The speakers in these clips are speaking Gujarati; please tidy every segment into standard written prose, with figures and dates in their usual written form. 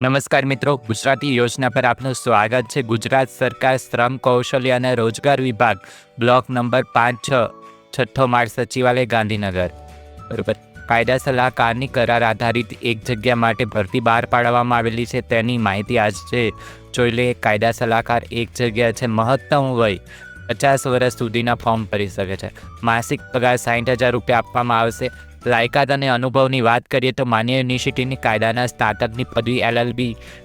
નમસ્કાર મિત્રો, ગુજરાતી યોજના પર આપનું સ્વાગત છે। ગુજરાત સરકાર શ્રમ કૌશલ્ય અને રોજગાર વિભાગ બ્લોક નંબર 5-6 છઠ્ઠો માળ સચિવાલય ગાંધીનગર બરાબર કાયદા સલાહકારની કરાર આધારિત એક જગ્યા માટે ભરતી બહાર પાડવામાં આવેલી છે। તેની માહિતી આજે જોઈ લઈએ। કાયદા સલાહકાર એક જગ્યા છે। મહત્તમ વય 50 વર્ષ સુધીના ફોર્મ ભરી શકે છે। માસિક પગાર 60,000 રૂપિયા આપવામાં આવશે। લાયકાત અને અનુભવની વાત કરીએ તો માન્ય યુનિવર્સિટીની કાયદાના સ્નાતકની પદવી LLB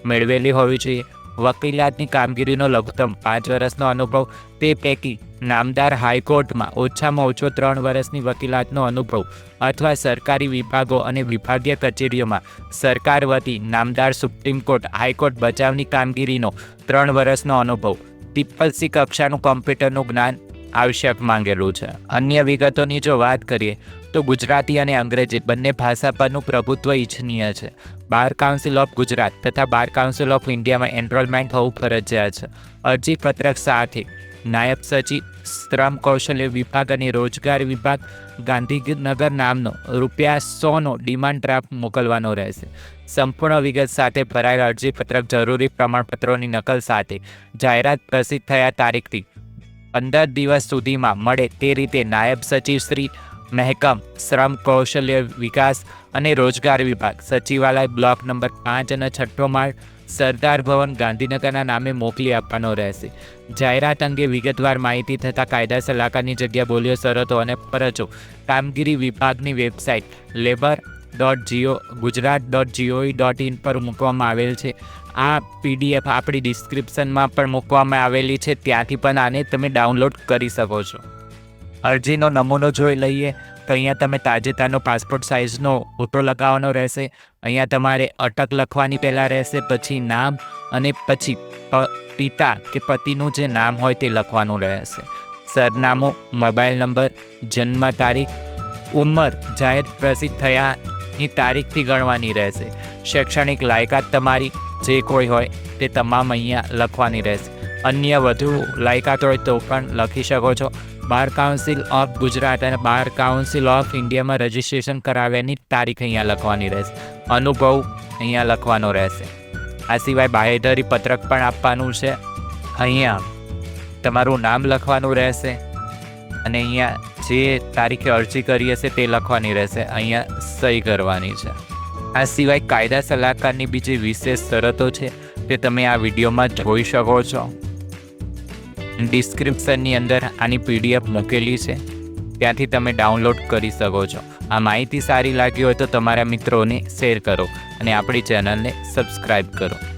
મેળવેલી હોવી જોઈએ। વકીલાતની કામગીરીનો લઘુત્તમ 5 વર્ષનો અનુભવ, તે પૈકી નામદાર હાઈકોર્ટમાં ઓછામાં ઓછો 3 વર્ષની વકીલાતનો અનુભવ અથવા સરકારી વિભાગો અને વિભાગીય કચેરીઓમાં સરકાર વતી નામદાર સુપ્રીમ કોર્ટ, હાઈકોર્ટ બચાવની કામગીરીનો 3 વર્ષનો અનુભવ, CCC કક્ષાનું કોમ્પ્યુટરનું જ્ઞાન આવશ્યક માંગેલું છે। અન્ય વિગતોની જો વાત કરીએ તો ગુજરાતી અને અંગ્રેજી બંને ભાષા પરનું પ્રભુત્વ ઇચ્છનીય છે। બાર કાઉન્સિલ ઓફ ગુજરાત તથા બાર કાઉન્સિલ ઓફ ઇન્ડિયામાં એનરોલમેન્ટ હોવું ફરજિયાત છે। અરજી પત્રક સાથે નાયબ સચિવ, શ્રમ કૌશલ્ય વિભાગ અને રોજગાર વિભાગ, ગાંધીનગર નામનો ₹100નો ડિમાન્ડ ડ્રાફ્ટ મોકલવાનો રહેશે। સંપૂર્ણ વિગત સાથે ભરાયેલ અરજી પત્રક જરૂરી પ્રમાણપત્રોની નકલ સાથે જાહેરાત પ્રસિદ્ધ થયા તારીખથી 15 દિવસ સુધીમાં મળે તે રીતે નાયબ સચિવ શ્રી, મહેકમ શ્રમ કૌશલ્ય વિકાસ અને રોજગાર વિભાગ, સચિવાલય બ્લોક નંબર 5 અને છઠ્ઠો માળ, સરદાર ભવન, ગાંધીનગરના નામે મોકલી આપવાનો રહેશે। જાહેરાત અંગે વિગતવાર માહિતી થતાં કાયદા સલાહકારની જગ્યા, બોલીઓ, શરતો અને ફરજો કામગીરી વિભાગની વેબસાઇટ labor.gujarat.gov.in પર મૂકવામાં આવેલ છે। આ PDF આપણી ડિસ્ક્રિપ્શનમાં પણ મૂકવામાં આવેલી છે, ત્યાંથી પણ આને તમે ડાઉનલોડ કરી શકો છો। અરજીનો નમૂનો જોઈ લઈએ તો અહીંયા તમે તાજેતરનો પાસપોર્ટ સાઇઝનો ફોટો લગાવવાનો રહેશે। અહીંયા તમારે અટક લખવાની પહેલાં રહેશે, પછી નામ અને પછી પિતા કે પતિનું જે નામ હોય તે લખવાનું રહેશે। સરનામું, મોબાઈલ નંબર, જન્મ તારીખ, ઉંમર જાહેર પ્રસિદ્ધ થયાની તારીખથી ગણવાની રહેશે। શૈક્ષણિક લાયકાત તમારી જે કોઈ હોય તે તમામ અહીંયા લખવાની રહેશે। અન્ય વધુ લાયકાત હોય તો પણ લખી શકો છો। બાર કાઉન્સિલ ઓફ ગુજરાત અને બાર કાઉન્સિલ ઓફ ઇન્ડિયામાં રજિસ્ટ્રેશન કરાવ્યાની તારીખ અહીંયા લખવાની રહેશે। અનુભવ અહીંયા લખવાનો રહેશે। આ સિવાય બાહેધરી પત્રક પણ આપવાનું છે। અહીંયા તમારું નામ લખવાનું રહેશે અને અહીંયા જે તારીખે અરજી કરી હશે તે લખવાની રહેશે। અહીંયા સહી કરવાની છે। આ સિવાય કાયદા સલાહકારની બીજી વિશેષ શરતો છે તે તમે આ વિડીયોમાં જોઈ શકો છો। ડિસ્ક્રિપ્શનની અંદર આની PDF મૂકેલી છે, ત્યાંથી તમે ડાઉનલોડ કરી શકો છો। આ માહિતી સારી લાગી હોય તો તમારા મિત્રોને શેર કરો અને આપણી ચેનલને સબસ્ક્રાઈબ કરો।